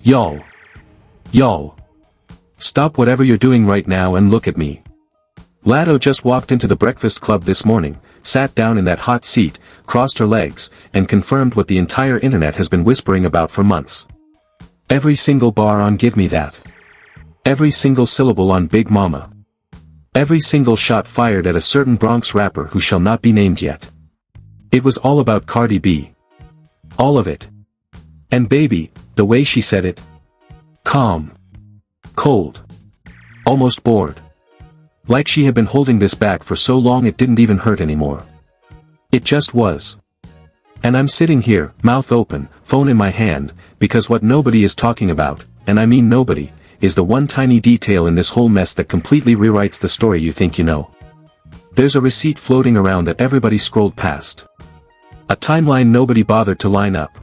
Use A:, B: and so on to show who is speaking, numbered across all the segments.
A: Y'all. Y'all. Stop whatever you're doing right now and look at me. Latto just walked into the Breakfast Club this morning, sat down in that hot seat, crossed her legs, and confirmed what the entire internet has been whispering about for months. Every single bar on Give Me That. Every single syllable on Big Mama. Every single shot fired at a certain Bronx rapper who shall not be named yet. It was all about Cardi B. All of it. And baby, the way she said it. Calm. Cold. Almost bored. Like she had been holding this back for so long it didn't even hurt anymore. It just was. And I'm sitting here, mouth open, phone in my hand, because what nobody is talking about, and I mean nobody, is the one tiny detail in this whole mess that completely rewrites the story you think you know. There's a receipt floating around that everybody scrolled past. A timeline nobody bothered to line up.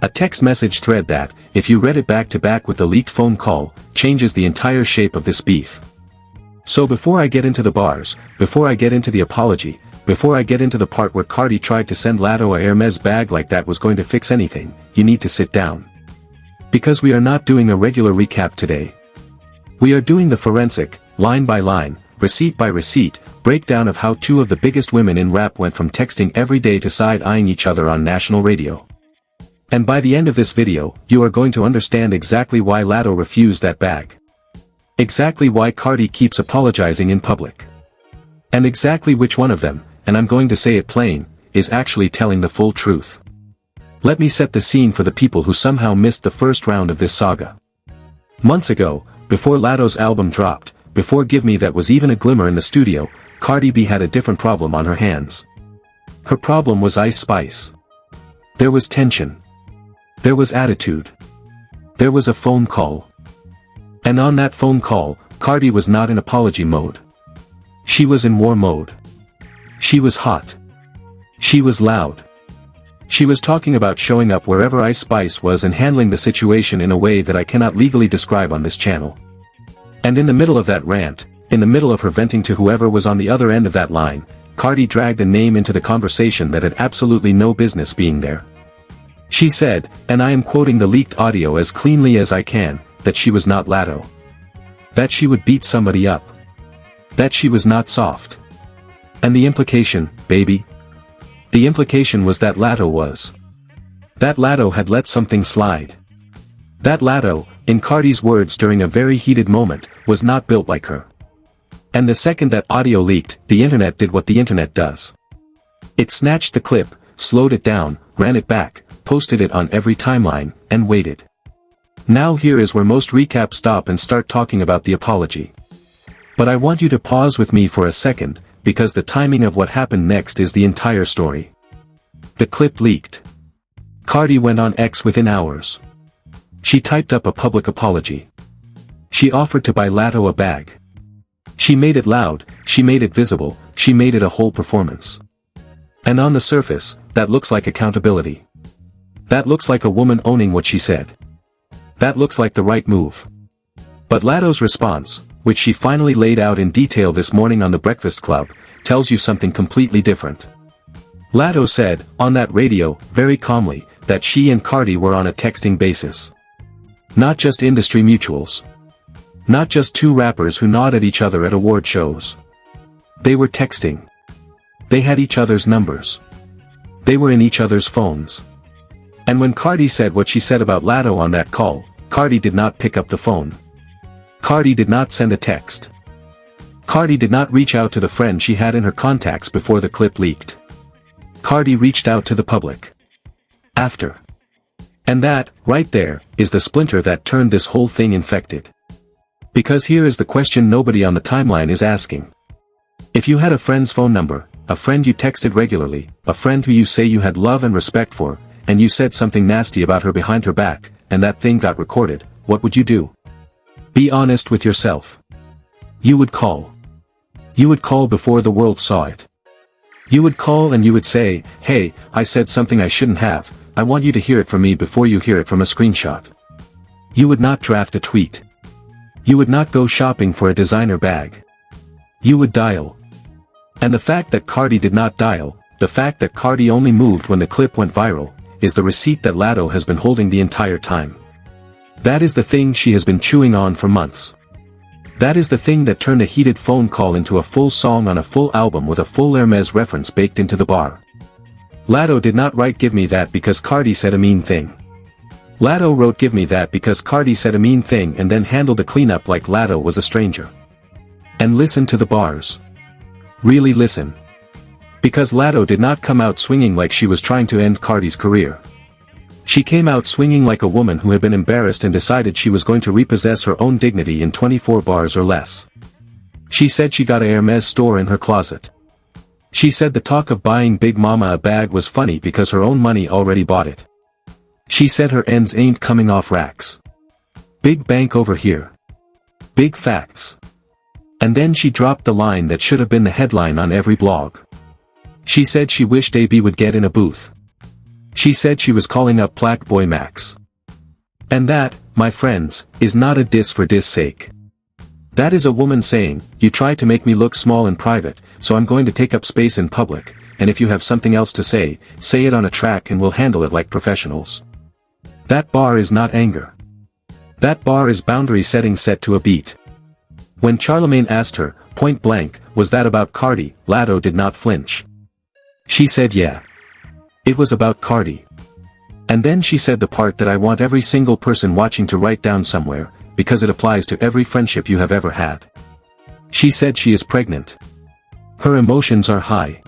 A: A text message thread that, if you read it back to back with the leaked phone call, changes the entire shape of this beef. So before I get into the bars, before I get into the apology, before I get into the part where Cardi tried to send Latto a Hermès bag like that was going to fix anything, you need to sit down. Because we are not doing a regular recap today. We are doing the forensic, line by line, receipt by receipt, breakdown of how two of the biggest women in rap went from texting every day to side-eyeing each other on national radio. And by the end of this video, you are going to understand exactly why Latto refused that bag. Exactly why Cardi keeps apologizing in public. And exactly which one of them, and I'm going to say it plain, is actually telling the full truth. Let me set the scene for the people who somehow missed the first round of this saga. Months ago, before Latto's album dropped, before Give Me That was even a glimmer in the studio, Cardi B had a different problem on her hands. Her problem was Ice Spice. There was tension. There was attitude. There was a phone call. And on that phone call, Cardi was not in apology mode. She was in war mode. She was hot. She was loud. She was talking about showing up wherever Ice Spice was and handling the situation in a way that I cannot legally describe on this channel. And in the middle of that rant, in the middle of her venting to whoever was on the other end of that line, Cardi dragged a name into the conversation that had absolutely no business being there. She said, and I am quoting the leaked audio as cleanly as I can, that she was not Latto. That she would beat somebody up. That she was not soft. And the implication, baby? The implication was that Latto was. That Latto had let something slide. That Latto, in Cardi's words during a very heated moment, was not built like her. And the second that audio leaked, the internet did what the internet does. It snatched the clip, slowed it down, ran it back, posted it on every timeline, and waited. Now here is where most recaps stop and start talking about the apology. But I want you to pause with me for a second, because the timing of what happened next is the entire story. The clip leaked. Cardi went on X within hours. She typed up a public apology. She offered to buy Latto a bag. She made it loud, she made it visible, she made it a whole performance. And on the surface, that looks like accountability. That looks like a woman owning what she said. That looks like the right move. But Latto's response, which she finally laid out in detail this morning on The Breakfast Club, tells you something completely different. Latto said, on that radio, very calmly, that she and Cardi were on a texting basis. Not just industry mutuals. Not just two rappers who nod at each other at award shows. They were texting. They had each other's numbers. They were in each other's phones. And when Cardi said what she said about Latto on that call, Cardi did not pick up the phone. Cardi did not send a text. Cardi did not reach out to the friend she had in her contacts before the clip leaked. Cardi reached out to the public. After. And that, right there, is the splinter that turned this whole thing infected. Because here is the question nobody on the timeline is asking. If you had a friend's phone number, a friend you texted regularly, a friend who you say you had love and respect for, and you said something nasty about her behind her back, and that thing got recorded, what would you do? Be honest with yourself. You would call. You would call before the world saw it. You would call and you would say, hey, I said something I shouldn't have, I want you to hear it from me before you hear it from a screenshot. You would not draft a tweet. You would not go shopping for a designer bag. You would dial. And the fact that Cardi did not dial, the fact that Cardi only moved when the clip went viral, is the receipt that Latto has been holding the entire time. That is the thing she has been chewing on for months. That is the thing that turned a heated phone call into a full song on a full album with a full Hermès reference baked into the bar. Latto did not write "Give Me That" because Cardi said a mean thing. Latto wrote "Give Me That" because Cardi said a mean thing and then handled the cleanup like Latto was a stranger. And listen to the bars. Really listen. Because Latto did not come out swinging like she was trying to end Cardi's career. She came out swinging like a woman who had been embarrassed and decided she was going to repossess her own dignity in 24 bars or less. She said she got a Hermès store in her closet. She said the talk of buying Big Mama a bag was funny because her own money already bought it. She said her ends ain't coming off racks. Big bank over here. Big facts. And then she dropped the line that should have been the headline on every blog. She said she wished AB would get in a booth. She said she was calling up Plaque Boy Max. And that, my friends, is not a diss for diss sake. That is a woman saying, you tried to make me look small in private, so I'm going to take up space in public, and if you have something else to say it on a track and we'll handle it like professionals. That bar is not anger. That bar is boundary setting set to a beat. When Charlamagne asked her, point blank, was that about Cardi, Latto did not flinch. She said yeah. It was about Cardi. And then she said the part that I want every single person watching to write down somewhere, because it applies to every friendship you have ever had. She said she is pregnant. Her emotions are high.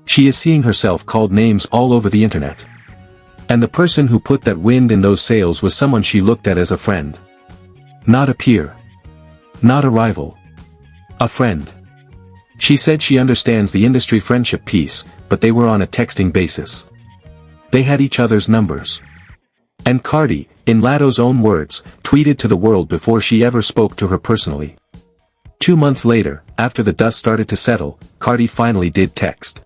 A: She is seeing herself called names all over the internet. And the person who put that wind in those sails was someone she looked at as a friend. Not a peer. Not a rival. A friend. She said she understands the industry friendship piece, but they were on a texting basis. They had each other's numbers. And Cardi, in Latto's own words, tweeted to the world before she ever spoke to her personally. 2 months later, after the dust started to settle, Cardi finally did text.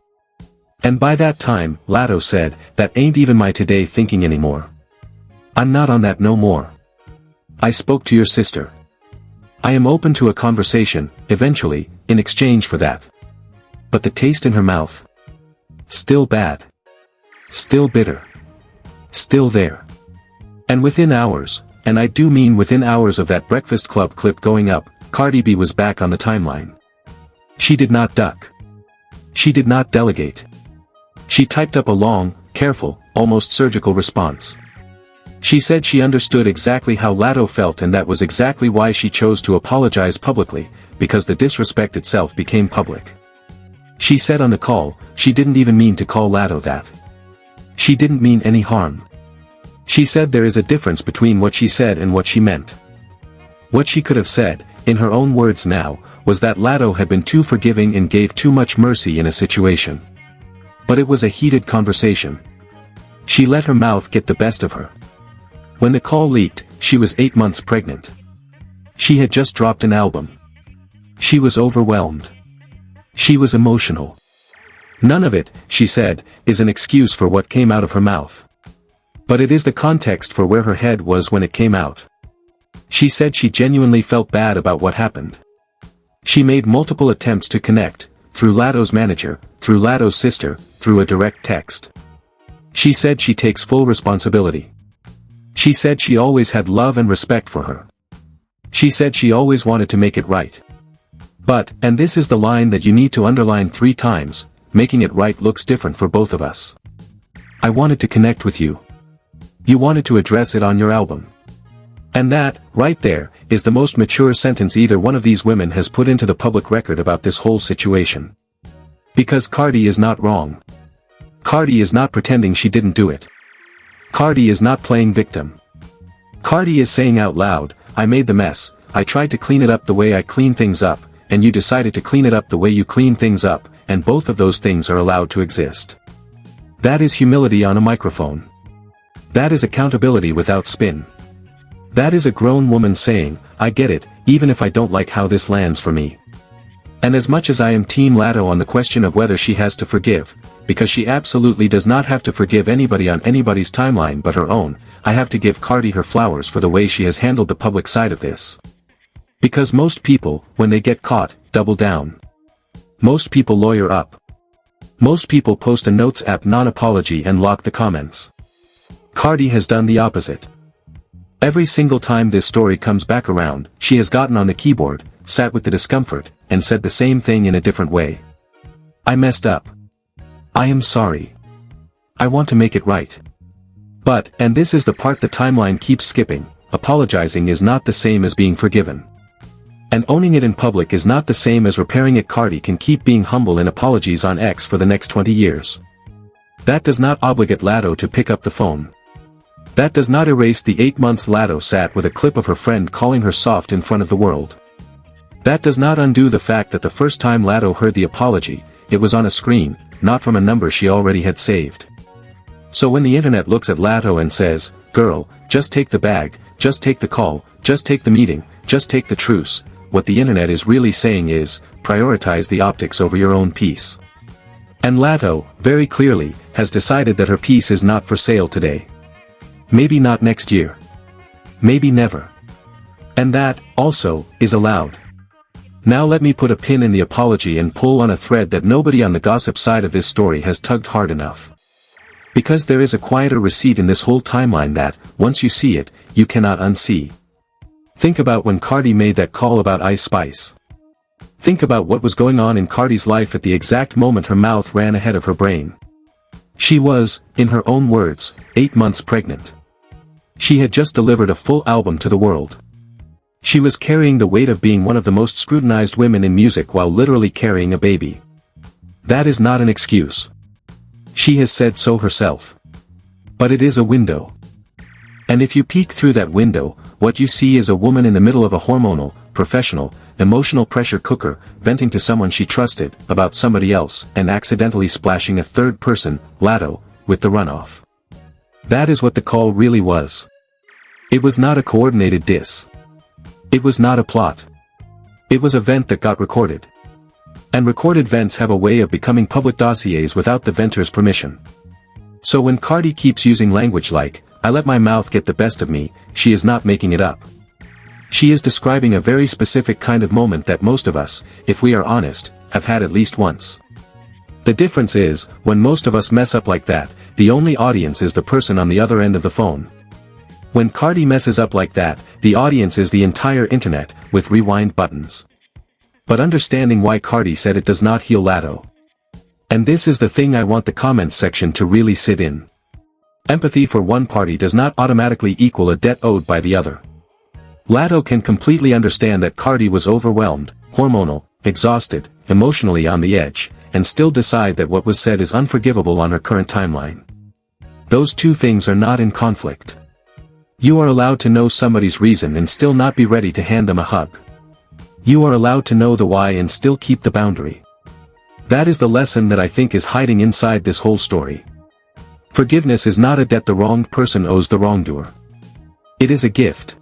A: And by that time, Latto said, that ain't even my today thinking anymore. I'm not on that no more. I spoke to your sister. I am open to a conversation, eventually, in exchange for that. But the taste in her mouth? Still bad. Still bitter. Still there. And within hours, and I do mean within hours of that Breakfast Club clip going up, Cardi B was back on the timeline. She did not duck. She did not delegate. She typed up a long, careful, almost surgical response. She said she understood exactly how Latto felt and that was exactly why she chose to apologize publicly, because the disrespect itself became public. She said on the call, she didn't even mean to call Latto that. She didn't mean any harm. She said there is a difference between what she said and what she meant. What she could have said, in her own words now, was that Latto had been too forgiving and gave too much mercy in a situation. But it was a heated conversation. She let her mouth get the best of her. When the call leaked, she was 8 months pregnant. She had just dropped an album. She was overwhelmed. She was emotional. None of it, she said, is an excuse for what came out of her mouth. But it is the context for where her head was when it came out. She said she genuinely felt bad about what happened. She made multiple attempts to connect, through Latto's manager, through Latto's sister, through a direct text. She said she takes full responsibility. She said she always had love and respect for her. She said she always wanted to make it right. But, and this is the line that you need to underline 3 times, making it right looks different for both of us. I wanted to connect with you. You wanted to address it on your album. And that, right there, is the most mature sentence either one of these women has put into the public record about this whole situation. Because Cardi is not wrong. Cardi is not pretending she didn't do it. Cardi is not playing victim. Cardi is saying out loud, I made the mess, I tried to clean it up the way I clean things up, and you decided to clean it up the way you clean things up, and both of those things are allowed to exist. That is humility on a microphone. That is accountability without spin. That is a grown woman saying, I get it, even if I don't like how this lands for me. And as much as I am Team Latto on the question of whether she has to forgive, because she absolutely does not have to forgive anybody on anybody's timeline but her own, I have to give Cardi her flowers for the way she has handled the public side of this. Because most people, when they get caught, double down. Most people lawyer up. Most people post a notes app non-apology and lock the comments. Cardi has done the opposite. Every single time this story comes back around, she has gotten on the keyboard, sat with the discomfort, and said the same thing in a different way. I messed up. I am sorry. I want to make it right. But, and this is the part the timeline keeps skipping, apologizing is not the same as being forgiven. And owning it in public is not the same as repairing it. Cardi can keep being humble in apologies on X for the next 20 years. That does not obligate Latto to pick up the phone. That does not erase the 8 months Latto sat with a clip of her friend calling her soft in front of the world. That does not undo the fact that the first time Latto heard the apology, it was on a screen, not from a number she already had saved. So when the internet looks at Latto and says, "Girl, just take the bag, just take the call, just take the meeting, just take the truce," what the internet is really saying is, prioritize the optics over your own peace. And Latto, very clearly, has decided that her peace is not for sale today. Maybe not next year. Maybe never. And that, also, is allowed. Now let me put a pin in the apology and pull on a thread that nobody on the gossip side of this story has tugged hard enough. Because there is a quieter receipt in this whole timeline that, once you see it, you cannot unsee. Think about when Cardi made that call about Ice Spice. Think about what was going on in Cardi's life at the exact moment her mouth ran ahead of her brain. She was, in her own words, 8 months pregnant. She had just delivered a full album to the world. She was carrying the weight of being one of the most scrutinized women in music while literally carrying a baby. That is not an excuse. She has said so herself. But it is a window. And if you peek through that window, what you see is a woman in the middle of a hormonal, professional, emotional pressure cooker, venting to someone she trusted, about somebody else, and accidentally splashing a third person, Latto, with the runoff. That is what the call really was. It was not a coordinated diss. It was not a plot. It was a vent that got recorded. And recorded vents have a way of becoming public dossiers without the venter's permission. So when Cardi keeps using language like, "I let my mouth get the best of me," she is not making it up. She is describing a very specific kind of moment that most of us, if we are honest, have had at least once. The difference is, when most of us mess up like that, the only audience is the person on the other end of the phone. When Cardi messes up like that, the audience is the entire internet, with rewind buttons. But understanding why Cardi said it does not heal Latto. And this is the thing I want the comments section to really sit in. Empathy for one party does not automatically equal a debt owed by the other. Latto can completely understand that Cardi was overwhelmed, hormonal, exhausted, emotionally on the edge, and still decide that what was said is unforgivable on her current timeline. Those two things are not in conflict. You are allowed to know somebody's reason and still not be ready to hand them a hug. You are allowed to know the why and still keep the boundary. That is the lesson that I think is hiding inside this whole story. Forgiveness is not a debt the wronged person owes the wrongdoer. It is a gift.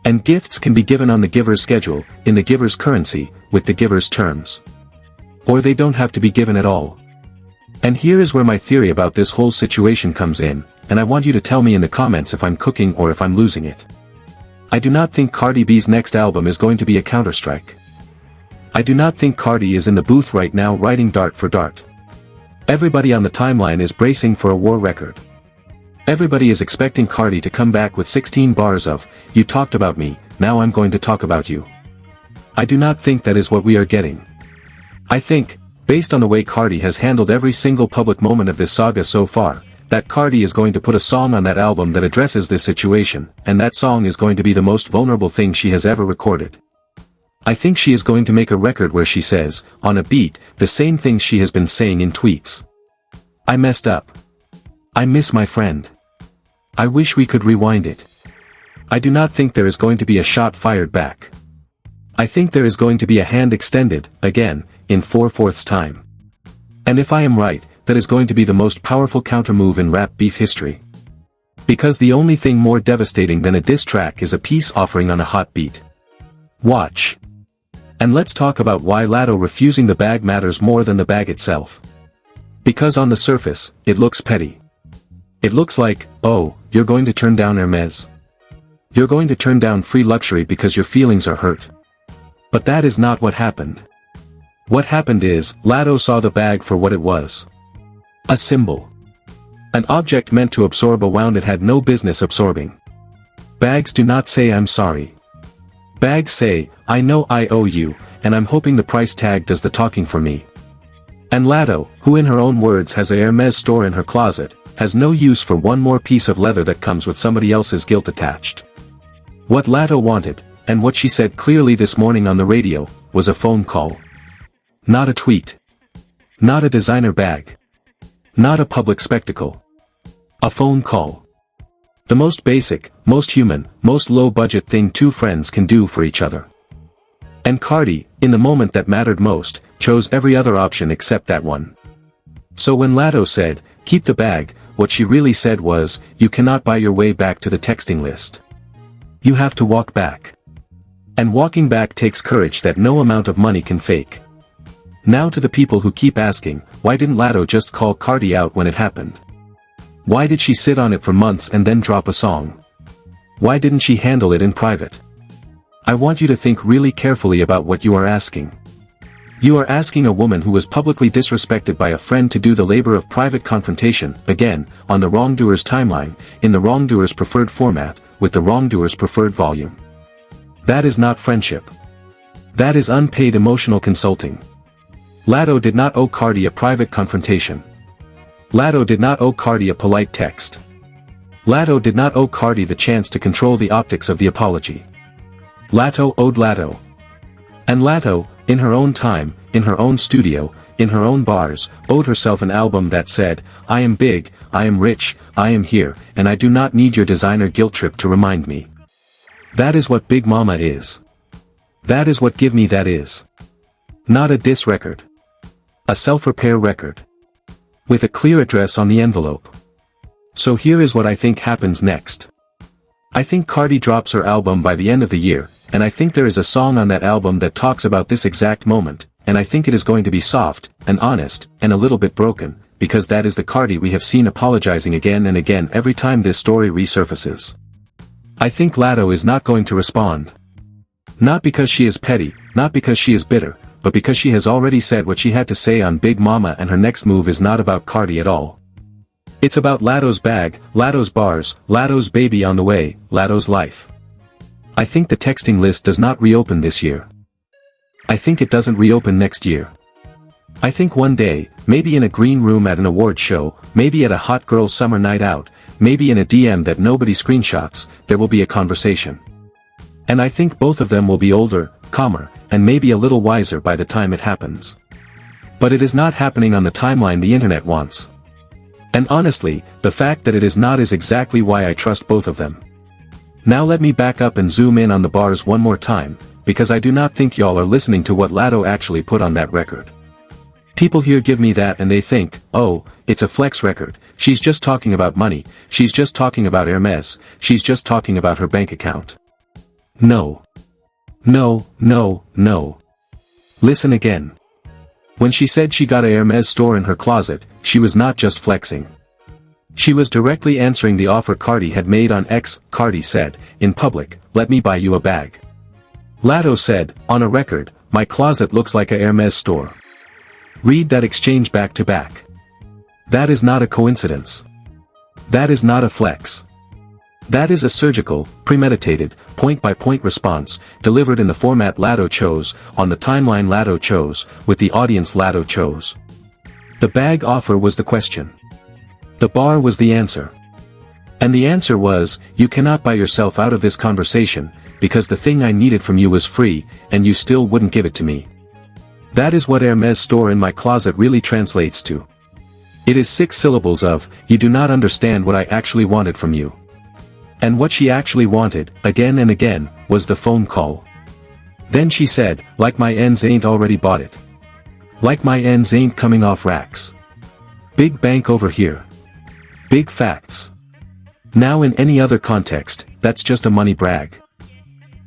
A: And gifts can be given on the giver's schedule, in the giver's currency, with the giver's terms. Or they don't have to be given at all. And here is where my theory about this whole situation comes in, and I want you to tell me in the comments if I'm cooking or if I'm losing it. I do not think Cardi B's next album is going to be a counterstrike. I do not think Cardi is in the booth right now writing dart for dart. Everybody on the timeline is bracing for a war record. Everybody is expecting Cardi to come back with 16 bars of, "You talked about me, now I'm going to talk about you." I do not think that is what we are getting. I think, based on the way Cardi has handled every single public moment of this saga so far, that Cardi is going to put a song on that album that addresses this situation, and that song is going to be the most vulnerable thing she has ever recorded. I think she is going to make a record where she says, on a beat, the same things she has been saying in tweets. I messed up. I miss my friend. I wish we could rewind it. I do not think there is going to be a shot fired back. I think there is going to be a hand extended, again, in 4/4 time. And if I am right, that is going to be the most powerful counter-move in rap beef history. Because the only thing more devastating than a diss track is a peace offering on a hot beat. Watch. And let's talk about why Latto refusing the bag matters more than the bag itself. Because on the surface, it looks petty. It looks like, oh, you're going to turn down Hermès. You're going to turn down free luxury because your feelings are hurt. But that is not what happened. What happened is, Latto saw the bag for what it was. A symbol. An object meant to absorb a wound it had no business absorbing. Bags do not say I'm sorry. Bags say, I know I owe you, and I'm hoping the price tag does the talking for me. And Latto, who in her own words has a Hermès store in her closet, has no use for one more piece of leather that comes with somebody else's guilt attached. What Latto wanted, and what she said clearly this morning on the radio, was a phone call. Not a tweet. Not a designer bag. Not a public spectacle. A phone call. The most basic, most human, most low-budget thing two friends can do for each other. And Cardi, in the moment that mattered most, chose every other option except that one. So when Latto said, keep the bag, what she really said was, you cannot buy your way back to the texting list. You have to walk back. And walking back takes courage that no amount of money can fake. Now to the people who keep asking, why didn't Latto just call Cardi out when it happened? Why did she sit on it for months and then drop a song? Why didn't she handle it in private? I want you to think really carefully about what you are asking. You are asking a woman who was publicly disrespected by a friend to do the labor of private confrontation, again, on the wrongdoer's timeline, in the wrongdoer's preferred format, with the wrongdoer's preferred volume. That is not friendship. That is unpaid emotional consulting. Latto did not owe Cardi a private confrontation. Latto did not owe Cardi a polite text. Latto did not owe Cardi the chance to control the optics of the apology. Latto owed Latto. And Latto, in her own time, in her own studio, in her own bars, owed herself an album that said, I am big, I am rich, I am here, and I do not need your designer guilt trip to remind me. That is what Big Mama is. That is what Give Me That is. Not a diss record. A self-repair record. With a clear address on the envelope. So here is what I think happens next. I think Cardi drops her album by the end of the year, and I think there is a song on that album that talks about this exact moment, and I think it is going to be soft, and honest, and a little bit broken, because that is the Cardi we have seen apologizing again and again every time this story resurfaces. I think Latto is not going to respond. Not because she is petty, not because she is bitter, but because she has already said what she had to say on Big Mama, and her next move is not about Cardi at all. It's about Latto's bag, Latto's bars, Latto's baby on the way, Latto's life. I think the texting list does not reopen this year. I think it doesn't reopen next year. I think one day, maybe in a green room at an award show, maybe at a hot girl summer night out, maybe in a DM that nobody screenshots, there will be a conversation. And I think both of them will be older, calmer, and maybe a little wiser by the time it happens. But it is not happening on the timeline the internet wants. And honestly, the fact that it is not is exactly why I trust both of them. Now let me back up and zoom in on the bars one more time, because I do not think y'all are listening to what Latto actually put on that record. People here give me that and they think, oh, it's a flex record, she's just talking about money, she's just talking about Hermès, she's just talking about her bank account. No. No, no, no. Listen again. When she said she got a Hermès store in her closet, she was not just flexing. She was directly answering the offer Cardi had made on X. Cardi said, in public, let me buy you a bag. Latto said, on a record, my closet looks like a Hermès store. Read that exchange back to back. That is not a coincidence. That is not a flex. That is a surgical, premeditated, point-by-point response, delivered in the format Latto chose, on the timeline Latto chose, with the audience Latto chose. The bag offer was the question. The bar was the answer. And the answer was, you cannot buy yourself out of this conversation, because the thing I needed from you was free, and you still wouldn't give it to me. That is what Hermès store in my closet really translates to. It is 6 syllables of, you do not understand what I actually wanted from you. And what she actually wanted, again and again, was the phone call. Then she said, like my ends ain't already bought it. Like my ends ain't coming off racks. Big bank over here. Big facts. Now in any other context, that's just a money brag.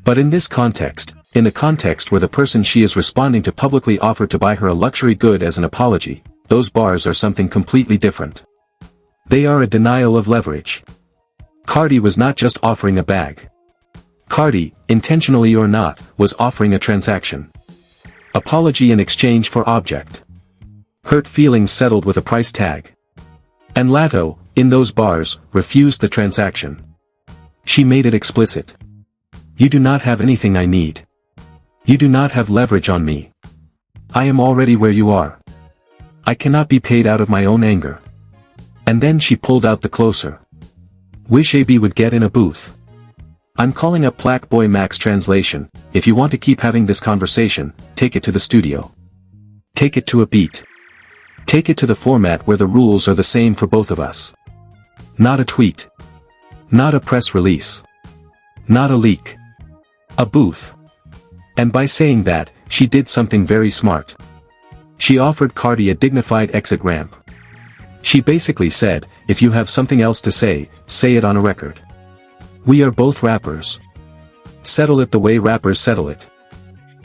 A: But in this context, in the context where the person she is responding to publicly offered to buy her a luxury good as an apology, those bars are something completely different. They are a denial of leverage. Cardi was not just offering a bag. Cardi, intentionally or not, was offering a transaction. Apology in exchange for object. Hurt feelings settled with a price tag. And Latto, in those bars, refused the transaction. She made it explicit. You do not have anything I need. You do not have leverage on me. I am already where you are. I cannot be paid out of my own anger. And then she pulled out the closer. Wish AB would get in a booth. I'm calling up Plaque Boy Max translation. If you want to keep having this conversation, take it to the studio. Take it to a beat. Take it to the format where the rules are the same for both of us. Not a tweet. Not a press release. Not a leak. A booth. And by saying that, she did something very smart. She offered Cardi a dignified exit ramp. She basically said, if you have something else to say it on a record. We are both rappers. Settle it the way rappers settle it.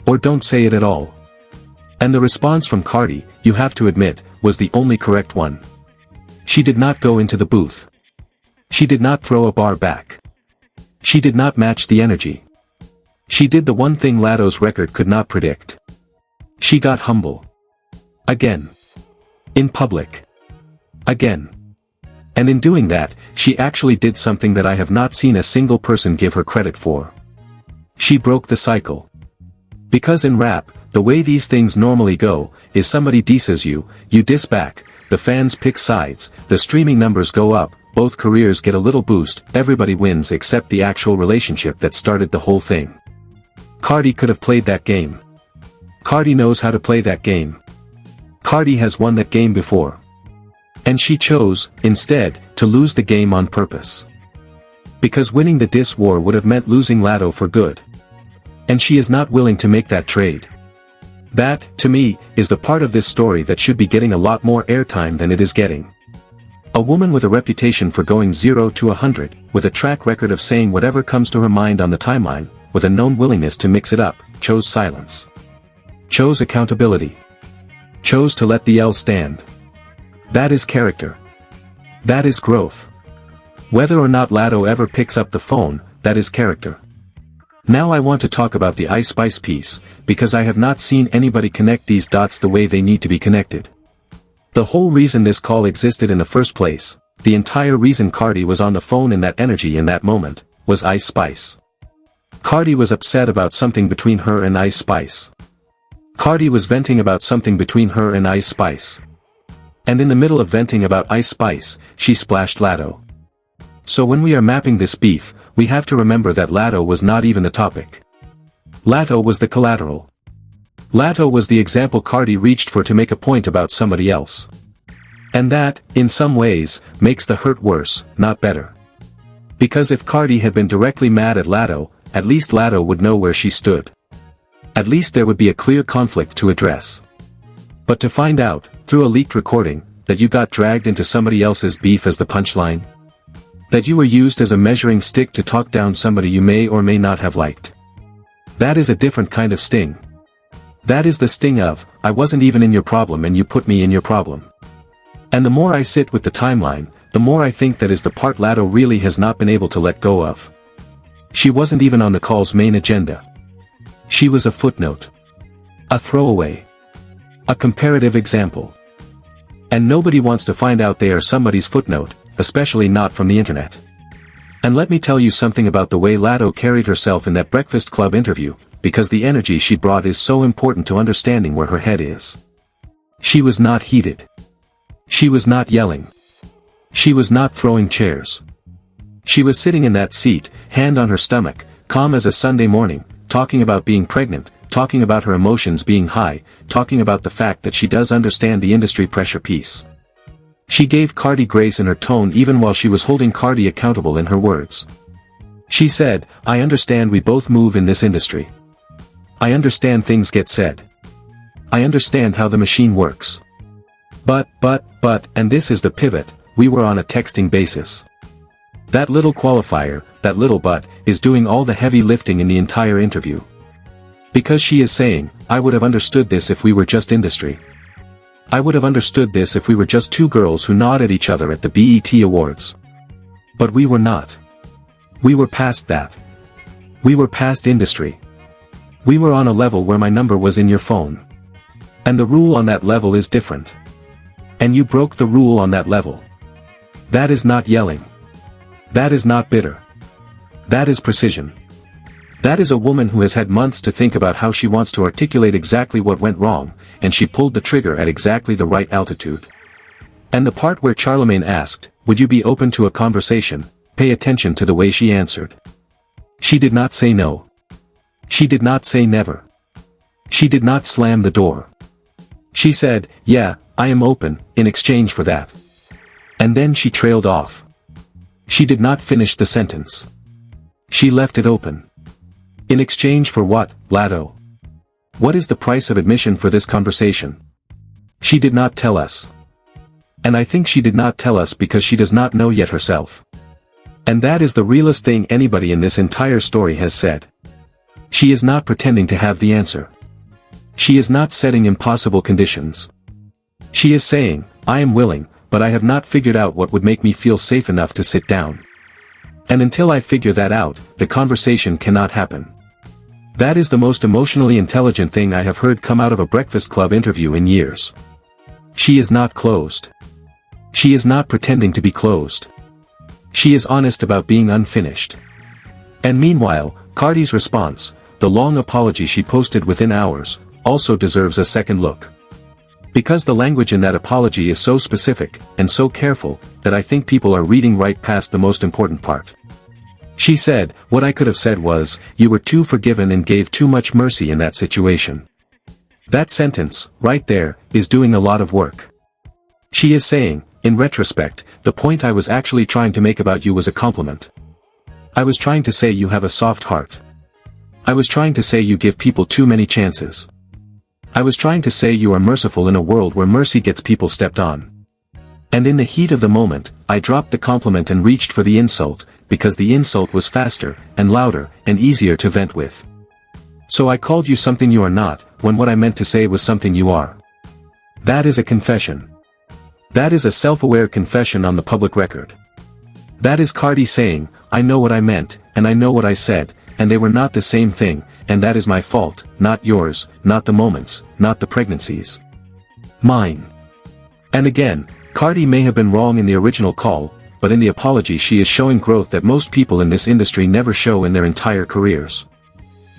A: Or don't say it at all. And the response from Cardi, you have to admit, was the only correct one. She did not go into the booth. She did not throw a bar back. She did not match the energy. She did the one thing Latto's record could not predict. She got humble. Again. In public. Again. And in doing that, she actually did something that I have not seen a single person give her credit for. She broke the cycle. Because in rap, the way these things normally go, is somebody disses you, you diss back, the fans pick sides, the streaming numbers go up, both careers get a little boost, everybody wins except the actual relationship that started the whole thing. Cardi could have played that game. Cardi knows how to play that game. Cardi has won that game before. And she chose, instead, to lose the game on purpose. Because winning the diss war would have meant losing Latto for good. And she is not willing to make that trade. That, to me, is the part of this story that should be getting a lot more airtime than it is getting. A woman with a reputation for going 0 to 100, with a track record of saying whatever comes to her mind on the timeline, with a known willingness to mix it up, chose silence. Chose accountability. Chose to let the L stand. That is character. That is growth. Whether or not Latto ever picks up the phone, that is character. Now I want to talk about the Ice Spice piece, because I have not seen anybody connect these dots the way they need to be connected. The whole reason this call existed in the first place, the entire reason Cardi was on the phone in that energy in that moment, was Ice Spice. Cardi was upset about something between her and Ice Spice. Cardi was venting about something between her and Ice Spice. And in the middle of venting about Ice Spice, she splashed Latto. So when we are mapping this beef, we have to remember that Latto was not even the topic. Latto was the collateral. Latto was the example Cardi reached for to make a point about somebody else. And that, in some ways, makes the hurt worse, not better. Because if Cardi had been directly mad at Latto, at least Latto would know where she stood. At least there would be a clear conflict to address. But to find out, through a leaked recording, that you got dragged into somebody else's beef as the punchline? That you were used as a measuring stick to talk down somebody you may or may not have liked. That is a different kind of sting. That is the sting of, I wasn't even in your problem and you put me in your problem. And the more I sit with the timeline, the more I think that is the part Latto really has not been able to let go of. She wasn't even on the call's main agenda. She was a footnote. A throwaway. A comparative example. And nobody wants to find out they are somebody's footnote, especially not from the internet. And let me tell you something about the way Latto carried herself in that Breakfast Club interview, because the energy she brought is so important to understanding where her head is. She was not heated. She was not yelling. She was not throwing chairs. She was sitting in that seat, hand on her stomach, calm as a Sunday morning, talking about being pregnant, talking about her emotions being high, talking about the fact that she does understand the industry pressure piece. She gave Cardi grace in her tone even while she was holding Cardi accountable in her words. She said, I understand we both move in this industry. I understand things get said. I understand how the machine works. But, and this is the pivot, we were on a texting basis. That little qualifier, that little but, is doing all the heavy lifting in the entire interview. Because she is saying, I would have understood this if we were just industry. I would have understood this if we were just two girls who nod at each other at the BET Awards. But we were not. We were past that. We were past industry. We were on a level where my number was in your phone. And the rule on that level is different. And you broke the rule on that level. That is not yelling. That is not bitter. That is precision. That is a woman who has had months to think about how she wants to articulate exactly what went wrong, and she pulled the trigger at exactly the right altitude. And the part where Charlamagne asked, "Would you be open to a conversation?" Pay attention to the way she answered. She did not say no. She did not say never. She did not slam the door. She said, "Yeah, I am open," in exchange for that. And then she trailed off. She did not finish the sentence. She left it open. In exchange for what, Latto? What is the price of admission for this conversation? She did not tell us. And I think she did not tell us because she does not know yet herself. And that is the realest thing anybody in this entire story has said. She is not pretending to have the answer. She is not setting impossible conditions. She is saying, "I am willing, but I have not figured out what would make me feel safe enough to sit down. And until I figure that out, the conversation cannot happen." That is the most emotionally intelligent thing I have heard come out of a Breakfast Club interview in years. She is not closed. She is not pretending to be closed. She is honest about being unfinished. And meanwhile, Cardi's response, the long apology she posted within hours, also deserves a second look. Because the language in that apology is so specific, and so careful, that I think people are reading right past the most important part. She said, "What I could have said was, you were too forgiven and gave too much mercy in that situation." That sentence, right there, is doing a lot of work. She is saying, in retrospect, the point I was actually trying to make about you was a compliment. I was trying to say you have a soft heart. I was trying to say you give people too many chances. I was trying to say you are merciful in a world where mercy gets people stepped on. And in the heat of the moment, I dropped the compliment and reached for the insult, because the insult was faster, and louder, and easier to vent with. So I called you something you are not, when what I meant to say was something you are. That is a confession. That is a self-aware confession on the public record. That is Cardi saying, "I know what I meant, and I know what I said, and they were not the same thing, and that is my fault, not yours, not the moments, not the pregnancies. Mine." And again, Cardi may have been wrong in the original call, but in the apology she is showing growth that most people in this industry never show in their entire careers.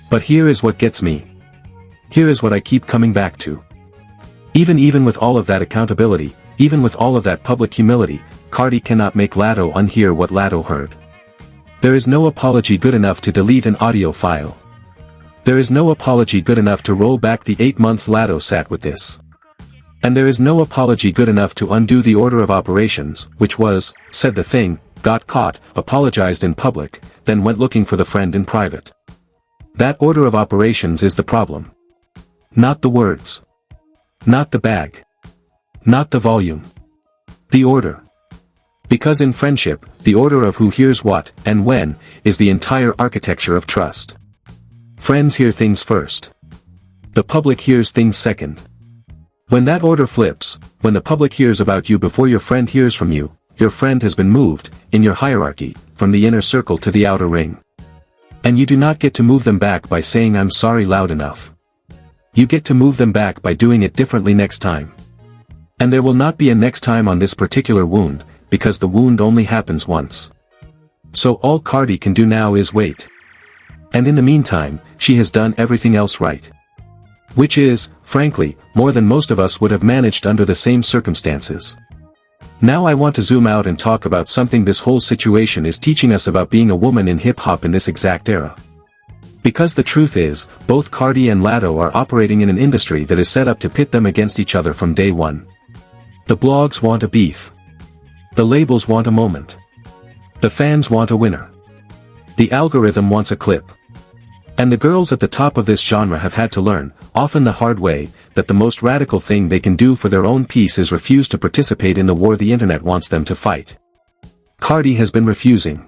A: But here is what gets me. Here is what I keep coming back to. Even with all of that accountability, even with all of that public humility, Cardi cannot make Latto unhear what Latto heard. There is no apology good enough to delete an audio file. There is no apology good enough to roll back the 8 months Latto sat with this. And there is no apology good enough to undo the order of operations, which was, said the thing, got caught, apologized in public, then went looking for the friend in private. That order of operations is the problem. Not the words. Not the bag. Not the volume. The order. Because in friendship, the order of who hears what, and when, is the entire architecture of trust. Friends hear things first. The public hears things second. When that order flips, when the public hears about you before your friend hears from you, your friend has been moved, in your hierarchy, from the inner circle to the outer ring. And you do not get to move them back by saying "I'm sorry" loud enough. You get to move them back by doing it differently next time. And there will not be a next time on this particular wound, because the wound only happens once. So all Cardi can do now is wait. And in the meantime, she has done everything else right. Which is, frankly, more than most of us would have managed under the same circumstances. Now I want to zoom out and talk about something this whole situation is teaching us about being a woman in hip-hop in this exact era. Because the truth is, both Cardi and Latto are operating in an industry that is set up to pit them against each other from day one. The blogs want a beef. The labels want a moment. The fans want a winner. The algorithm wants a clip. And the girls at the top of this genre have had to learn, often the hard way, that the most radical thing they can do for their own peace is refuse to participate in the war the internet wants them to fight. Cardi has been refusing.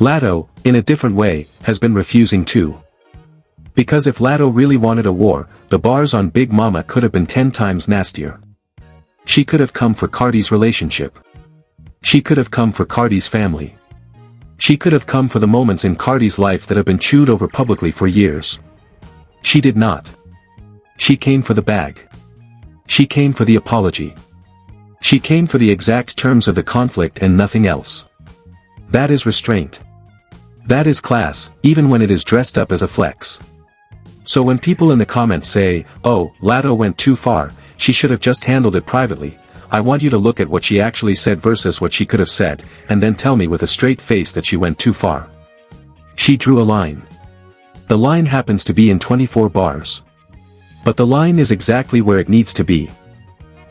A: Latto, in a different way, has been refusing too. Because if Latto really wanted a war, the bars on Big Mama could have been 10 times nastier. She could have come for Cardi's relationship. She could have come for Cardi's family. She could have come for the moments in Cardi's life that have been chewed over publicly for years. She did not. She came for the bag. She came for the apology. She came for the exact terms of the conflict and nothing else. That is restraint. That is class, even when it is dressed up as a flex. So when people in the comments say, "Oh, Latto went too far, she should have just handled it privately," I want you to look at what she actually said versus what she could have said, and then tell me with a straight face that she went too far. She drew a line. The line happens to be in 24 bars. But the line is exactly where it needs to be.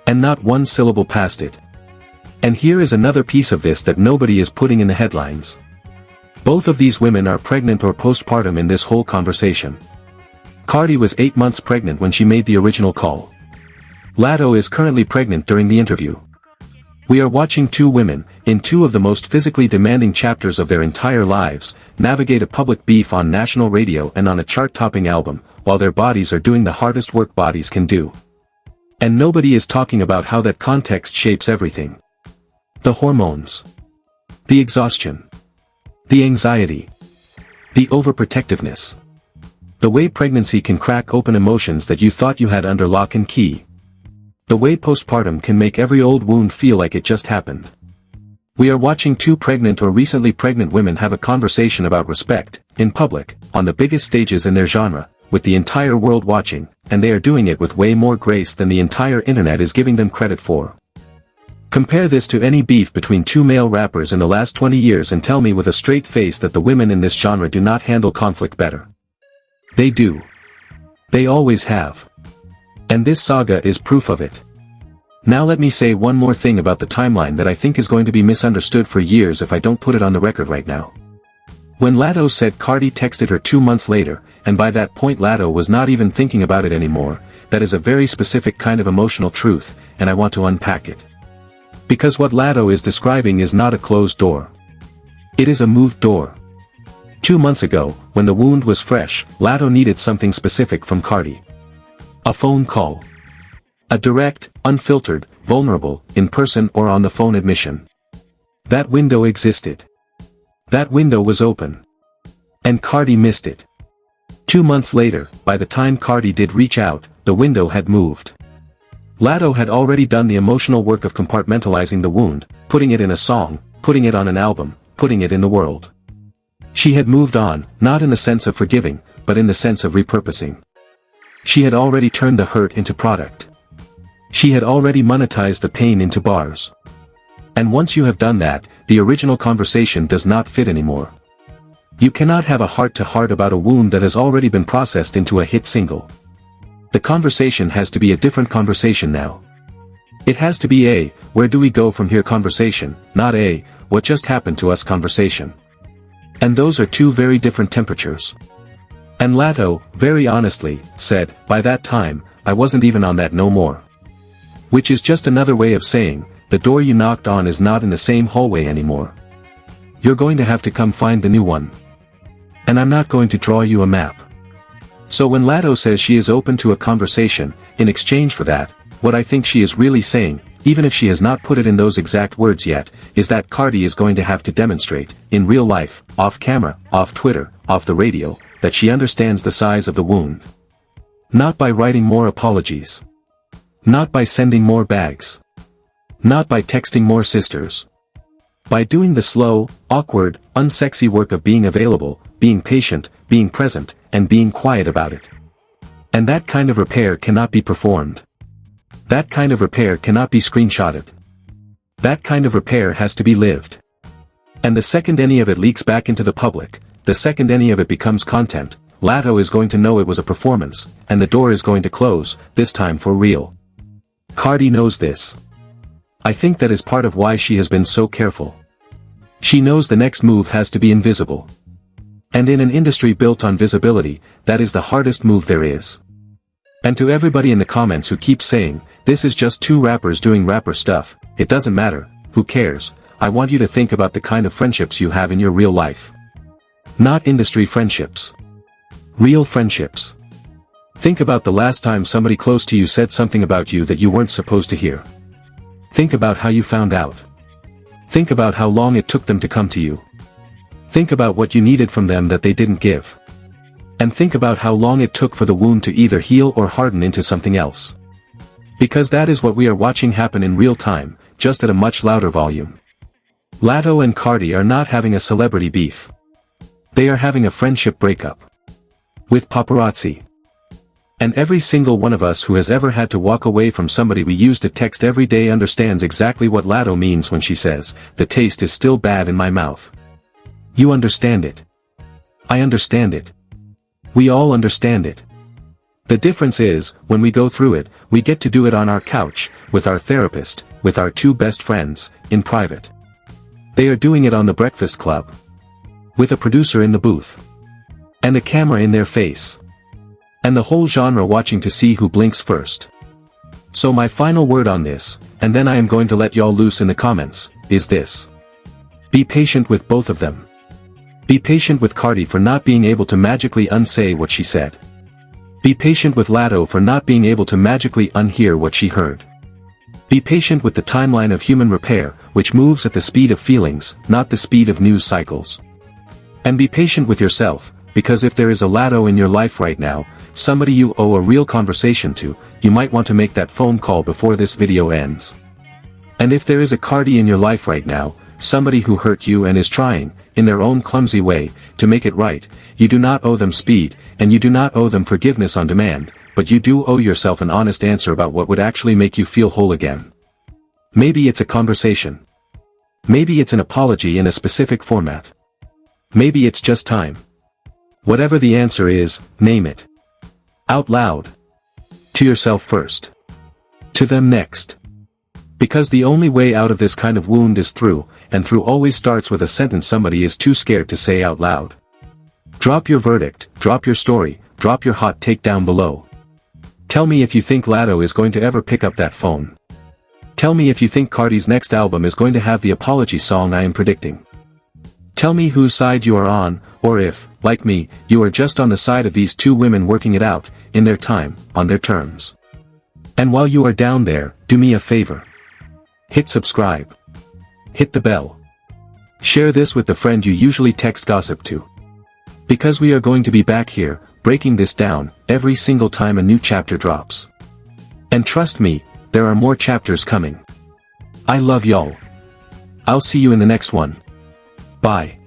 A: And not one syllable past it. And here is another piece of this that nobody is putting in the headlines. Both of these women are pregnant or postpartum in this whole conversation. Cardi was 8 months pregnant when she made the original call. Latto is currently pregnant during the interview. We are watching two women, in two of the most physically demanding chapters of their entire lives, navigate a public beef on national radio and on a chart-topping album, while their bodies are doing the hardest work bodies can do. And nobody is talking about how that context shapes everything. The hormones. The exhaustion. The anxiety. The overprotectiveness. The way pregnancy can crack open emotions that you thought you had under lock and key. The way postpartum can make every old wound feel like it just happened. We are watching two pregnant or recently pregnant women have a conversation about respect, in public, on the biggest stages in their genre, with the entire world watching, and they are doing it with way more grace than the entire internet is giving them credit for. Compare this to any beef between two male rappers in the last 20 years and tell me with a straight face that the women in this genre do not handle conflict better. They do. They always have. And this saga is proof of it. Now let me say one more thing about the timeline that I think is going to be misunderstood for years if I don't put it on the record right now. When Latto said Cardi texted her 2 months later, and by that point Latto was not even thinking about it anymore, that is a very specific kind of emotional truth, and I want to unpack it. Because what Latto is describing is not a closed door. It is a moved door. 2 months ago, when the wound was fresh, Latto needed something specific from Cardi. A phone call. A direct, unfiltered, vulnerable, in person or on the phone admission. That window existed. That window was open. And Cardi missed it. 2 months later, by the time Cardi did reach out, the window had moved. Latto had already done the emotional work of compartmentalizing the wound, putting it in a song, putting it on an album, putting it in the world. She had moved on, not in the sense of forgiving, but in the sense of repurposing. She had already turned the hurt into product. She had already monetized the pain into bars. And once you have done that, the original conversation does not fit anymore. You cannot have a heart-to-heart about a wound that has already been processed into a hit single. The conversation has to be a different conversation now. It has to be a, where do we go from here conversation, not a, what just happened to us conversation. And those are two very different temperatures. And Latto, very honestly, said, by that time, I wasn't even on that no more. Which is just another way of saying, the door you knocked on is not in the same hallway anymore. You're going to have to come find the new one. And I'm not going to draw you a map. So when Latto says she is open to a conversation, in exchange for that, what I think she is really saying, even if she has not put it in those exact words yet, is that Cardi is going to have to demonstrate, in real life, off camera, off Twitter, off the radio, that she understands the size of the wound. Not by writing more apologies. Not by sending more bags. Not by texting more sisters. By doing the slow, awkward, unsexy work of being available, being patient, being present, and being quiet about it. And that kind of repair cannot be performed. That kind of repair cannot be screenshotted. That kind of repair has to be lived. And the second any of it leaks back into the public, the second any of it becomes content, Latto is going to know it was a performance, and the door is going to close, this time for real. Cardi knows this. I think that is part of why she has been so careful. She knows the next move has to be invisible. And in an industry built on visibility, that is the hardest move there is. And to everybody in the comments who keeps saying, this is just two rappers doing rapper stuff, it doesn't matter, who cares, I want you to think about the kind of friendships you have in your real life. Not industry friendships. Real friendships. Think about the last time somebody close to you said something about you that you weren't supposed to hear. Think about how you found out. Think about how long it took them to come to you. Think about what you needed from them that they didn't give. And think about how long it took for the wound to either heal or harden into something else. Because that is what we are watching happen in real time, just at a much louder volume. Latto and Cardi are not having a celebrity beef. They are having a friendship breakup. With paparazzi. And every single one of us who has ever had to walk away from somebody we used to text every day understands exactly what Latto means when she says, "The taste is still bad in my mouth." You understand it. I understand it. We all understand it. The difference is, when we go through it, we get to do it on our couch, with our therapist, with our two best friends, in private. They are doing it on the Breakfast Club. With a producer in the booth. And a camera in their face. And the whole genre watching to see who blinks first. So my final word on this, and then I am going to let y'all loose in the comments, is this. Be patient with both of them. Be patient with Cardi for not being able to magically unsay what she said. Be patient with Latto for not being able to magically unhear what she heard. Be patient with the timeline of human repair, which moves at the speed of feelings, not the speed of news cycles. And be patient with yourself, because if there is a Latto in your life right now, somebody you owe a real conversation to, you might want to make that phone call before this video ends. And if there is a Cardi in your life right now, somebody who hurt you and is trying, in their own clumsy way, to make it right, you do not owe them speed, and you do not owe them forgiveness on demand, but you do owe yourself an honest answer about what would actually make you feel whole again. Maybe it's a conversation. Maybe it's an apology in a specific format. Maybe it's just time. Whatever the answer is, name it. Out loud. To yourself first. To them next. Because the only way out of this kind of wound is through, and through always starts with a sentence somebody is too scared to say out loud. Drop your verdict, drop your story, drop your hot take down below. Tell me if you think Latto is going to ever pick up that phone. Tell me if you think Cardi's next album is going to have the apology song I am predicting. Tell me whose side you are on, or if, like me, you are just on the side of these two women working it out, in their time, on their terms. And while you are down there, do me a favor. Hit subscribe. Hit the bell. Share this with the friend you usually text gossip to. Because we are going to be back here, breaking this down, every single time a new chapter drops. And trust me, there are more chapters coming. I love y'all. I'll see you in the next one. Bye.